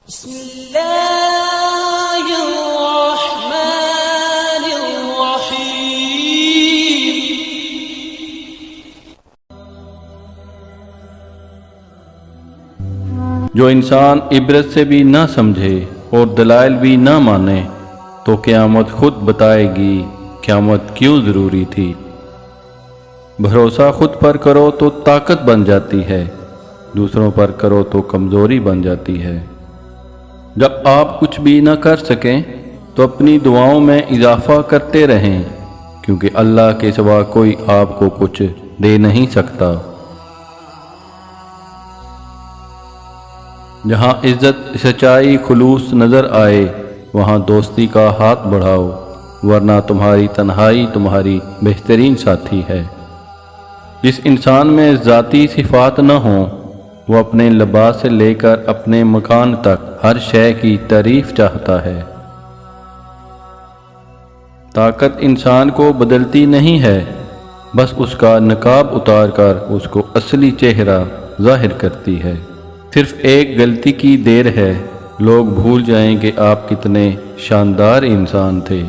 بسم اللہ الرحمن الرحیم۔ جو انسان عبرت سے بھی نہ سمجھے اور دلائل بھی نہ مانے تو قیامت خود بتائے گی قیامت کیوں ضروری تھی۔ بھروسہ خود پر کرو تو طاقت بن جاتی ہے، دوسروں پر کرو تو کمزوری بن جاتی ہے۔ جب آپ کچھ بھی نہ کر سکیں تو اپنی دعاؤں میں اضافہ کرتے رہیں، کیونکہ اللہ کے سوا کوئی آپ کو کچھ دے نہیں سکتا۔ جہاں عزت، سچائی، خلوص نظر آئے وہاں دوستی کا ہاتھ بڑھاؤ، ورنہ تمہاری تنہائی تمہاری بہترین ساتھی ہے۔ جس انسان میں ذاتی صفات نہ ہوں وہ اپنے لباس سے لے کر اپنے مکان تک ہر شے کی تعریف چاہتا ہے۔ طاقت انسان کو بدلتی نہیں ہے، بس اس کا نقاب اتار کر اس کو اصلی چہرہ ظاہر کرتی ہے۔ صرف ایک غلطی کی دیر ہے، لوگ بھول جائیں کہ آپ کتنے شاندار انسان تھے۔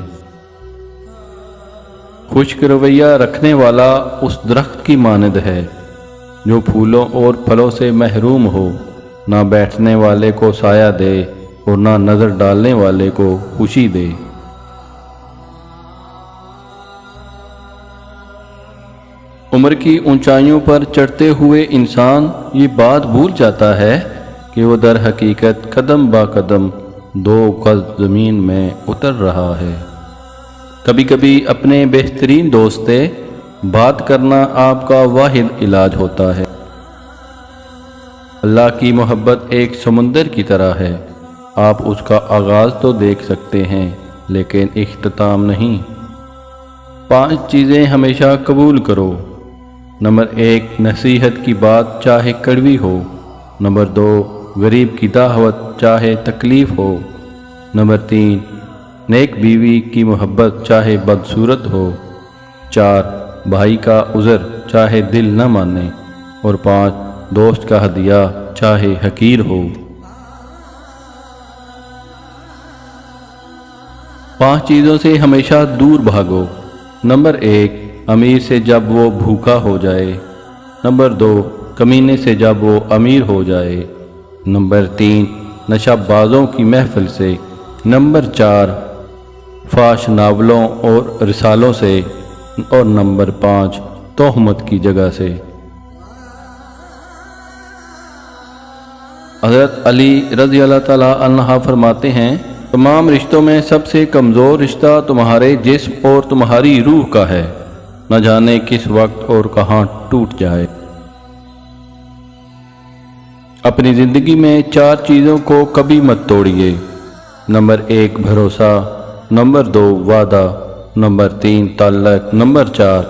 خشک رویہ رکھنے والا اس درخت کی مانند ہے جو پھولوں اور پھلوں سے محروم ہو، نہ بیٹھنے والے کو سایہ دے اور نہ نظر ڈالنے والے کو خوشی دے۔ عمر کی اونچائیوں پر چڑھتے ہوئے انسان یہ بات بھول جاتا ہے کہ وہ در حقیقت قدم با قدم 2 گز زمین میں اتر رہا ہے۔ کبھی کبھی اپنے بہترین دوست سے بات کرنا آپ کا واحد علاج ہوتا ہے۔ اللہ کی محبت ایک سمندر کی طرح ہے، آپ اس کا آغاز تو دیکھ سکتے ہیں لیکن اختتام نہیں۔ 5 چیزیں ہمیشہ قبول کرو۔ نمبر 1، نصیحت کی بات چاہے کڑوی ہو۔ نمبر 2، غریب کی دعوت چاہے تکلیف ہو۔ نمبر 3، نیک بیوی کی محبت چاہے بدصورت ہو۔ 4، بھائی کا عذر چاہے دل نہ مانے۔ اور 5، دوست کا ہدیہ چاہے حقیر ہو۔ 5 چیزوں سے ہمیشہ دور بھاگو۔ نمبر 1، امیر سے جب وہ بھوکا ہو جائے۔ نمبر 2، کمینے سے جب وہ امیر ہو جائے۔ نمبر 3، نشہ بازوں کی محفل سے۔ نمبر 4، فحش ناولوں اور رسالوں سے۔ اور نمبر 5، تہمت کی جگہ سے۔ حضرت علی رضی اللہ تعالیٰ عنہ فرماتے ہیں، تمام رشتوں میں سب سے کمزور رشتہ تمہارے جسم اور تمہاری روح کا ہے، نہ جانے کس وقت اور کہاں ٹوٹ جائے۔ اپنی زندگی میں 4 چیزوں کو کبھی مت توڑیے۔ نمبر 1، بھروسہ۔ نمبر 2، وعدہ۔ نمبر 3، تعلق۔ نمبر 4،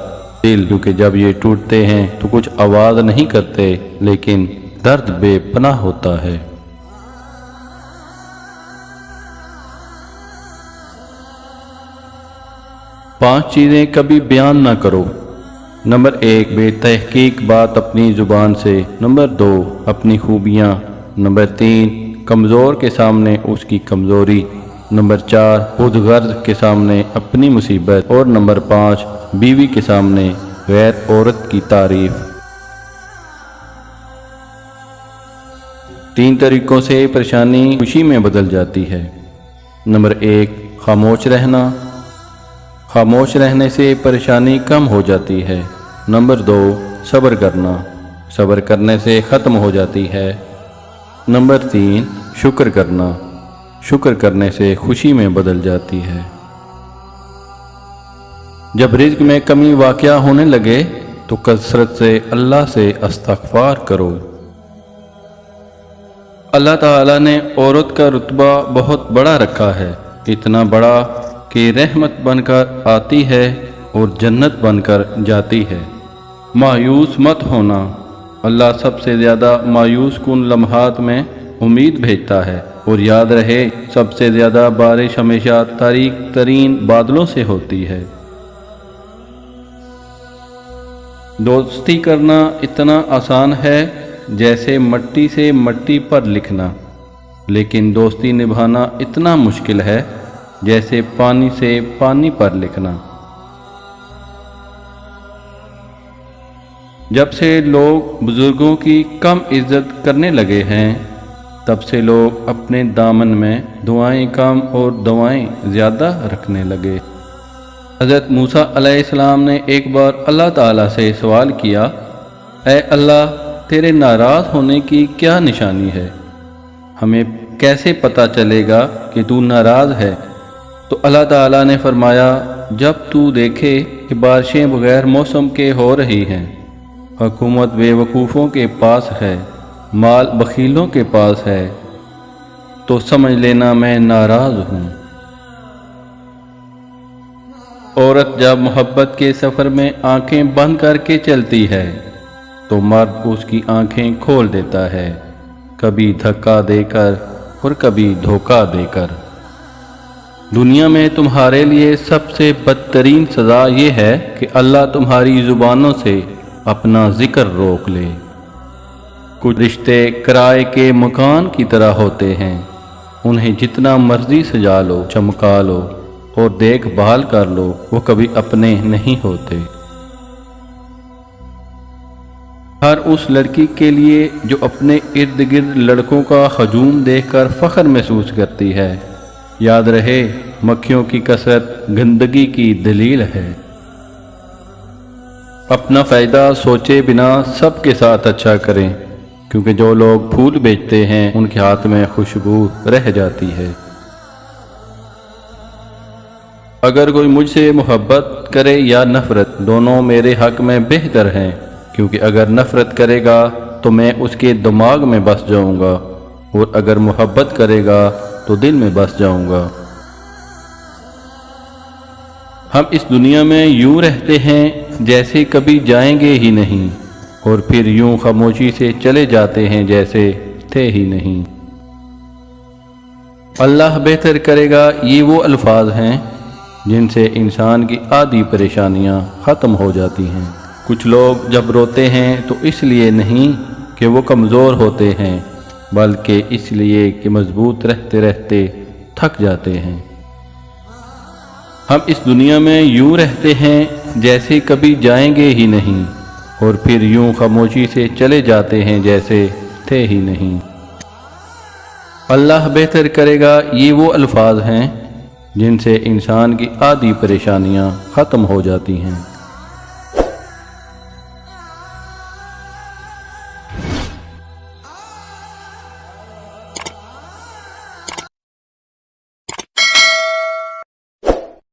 دل، کیونکہ جب یہ ٹوٹتے ہیں تو کچھ آواز نہیں کرتے لیکن درد بے پناہ ہوتا ہے۔ پانچ چیزیں کبھی بیان نہ کرو۔ نمبر 1، بے تحقیق بات اپنی زبان سے۔ نمبر 2، اپنی خوبیاں۔ نمبر 3، کمزور کے سامنے اس کی کمزوری۔ نمبر 4، خود غرض کے سامنے اپنی مصیبت۔ اور نمبر 5، بیوی کے سامنے غیر عورت کی تعریف۔ 3 طریقوں سے پریشانی خوشی میں بدل جاتی ہے۔ نمبر 1، خاموش رہنا۔ خاموش رہنے سے پریشانی کم ہو جاتی ہے۔ نمبر 2، صبر کرنا۔ صبر کرنے سے ختم ہو جاتی ہے۔ نمبر 3، شکر کرنا۔ شکر کرنے سے خوشی میں بدل جاتی ہے۔ جب رزق میں کمی واقع ہونے لگے تو کثرت سے اللہ سے استغفار کرو۔ اللہ تعالیٰ نے عورت کا رتبہ بہت بڑا رکھا ہے، اتنا بڑا کہ رحمت بن کر آتی ہے اور جنت بن کر جاتی ہے۔ مایوس مت ہونا، اللہ سب سے زیادہ مایوس کن لمحات میں امید بھیجتا ہے، اور یاد رہے سب سے زیادہ بارش ہمیشہ تاریک ترین بادلوں سے ہوتی ہے۔ دوستی کرنا اتنا آسان ہے جیسے مٹی سے مٹی پر لکھنا۔ لیکن دوستی نبھانا اتنا مشکل ہے جیسے پانی سے پانی پر لکھنا۔ جب سے لوگ بزرگوں کی کم عزت کرنے لگے ہیں تب سے لوگ اپنے دامن میں دعائیں کم اور دوائیں زیادہ رکھنے لگے۔ حضرت موسیٰ علیہ السلام نے ایک بار اللہ تعالیٰ سے سوال کیا، اے اللہ، تیرے ناراض ہونے کی کیا نشانی ہے؟ ہمیں کیسے پتہ چلے گا کہ تو ناراض ہے؟ تو اللہ تعالیٰ نے فرمایا، جب تو دیکھے کہ بارشیں بغیر موسم کے ہو رہی ہیں، حکومت بے وقوفوں کے پاس ہے، مال بخیلوں کے پاس ہے، تو سمجھ لینا میں ناراض ہوں۔ عورت جب محبت کے سفر میں آنکھیں بند کر کے چلتی ہے تو مرد اس کی آنکھیں کھول دیتا ہے، کبھی دھکا دے کر اور کبھی دھوکہ دے کر۔ دنیا میں تمہارے لیے سب سے بدترین سزا یہ ہے کہ اللہ تمہاری زبانوں سے اپنا ذکر روک لے۔ کچھ رشتے کرائے کے مکان کی طرح ہوتے ہیں، انہیں جتنا مرضی سجا لو، چمکا لو اور دیکھ بھال کر لو، وہ کبھی اپنے نہیں ہوتے۔ ہر اس لڑکی کے لیے جو اپنے ارد گرد لڑکوں کا ہجوم دیکھ کر فخر محسوس کرتی ہے، یاد رہے مکھیوں کی کثرت گندگی کی دلیل ہے۔ اپنا فائدہ سوچے بنا سب کے ساتھ اچھا کریں، کیونکہ جو لوگ پھول بیچتے ہیں ان کے ہاتھ میں خوشبو رہ جاتی ہے۔ اگر کوئی مجھ سے محبت کرے یا نفرت، دونوں میرے حق میں بہتر ہیں، کیونکہ اگر نفرت کرے گا تو میں اس کے دماغ میں بس جاؤں گا، اور اگر محبت کرے گا تو دل میں بس جاؤں گا۔ ہم اس دنیا میں یوں رہتے ہیں جیسے کبھی جائیں گے ہی نہیں، اور پھر یوں خاموشی سے چلے جاتے ہیں جیسے تھے ہی نہیں۔ اللہ بہتر کرے گا، یہ وہ الفاظ ہیں جن سے انسان کی آدھی پریشانیاں ختم ہو جاتی ہیں۔ کچھ لوگ جب روتے ہیں تو اس لیے نہیں کہ وہ کمزور ہوتے ہیں، بلکہ اس لیے کہ مضبوط رہتے رہتے تھک جاتے ہیں۔ ہم اس دنیا میں یوں رہتے ہیں جیسے کبھی جائیں گے ہی نہیں، اور پھر یوں خاموشی سے چلے جاتے ہیں جیسے تھے ہی نہیں۔ اللہ بہتر کرے گا، یہ وہ الفاظ ہیں جن سے انسان کی آدھی پریشانیاں ختم ہو جاتی ہیں۔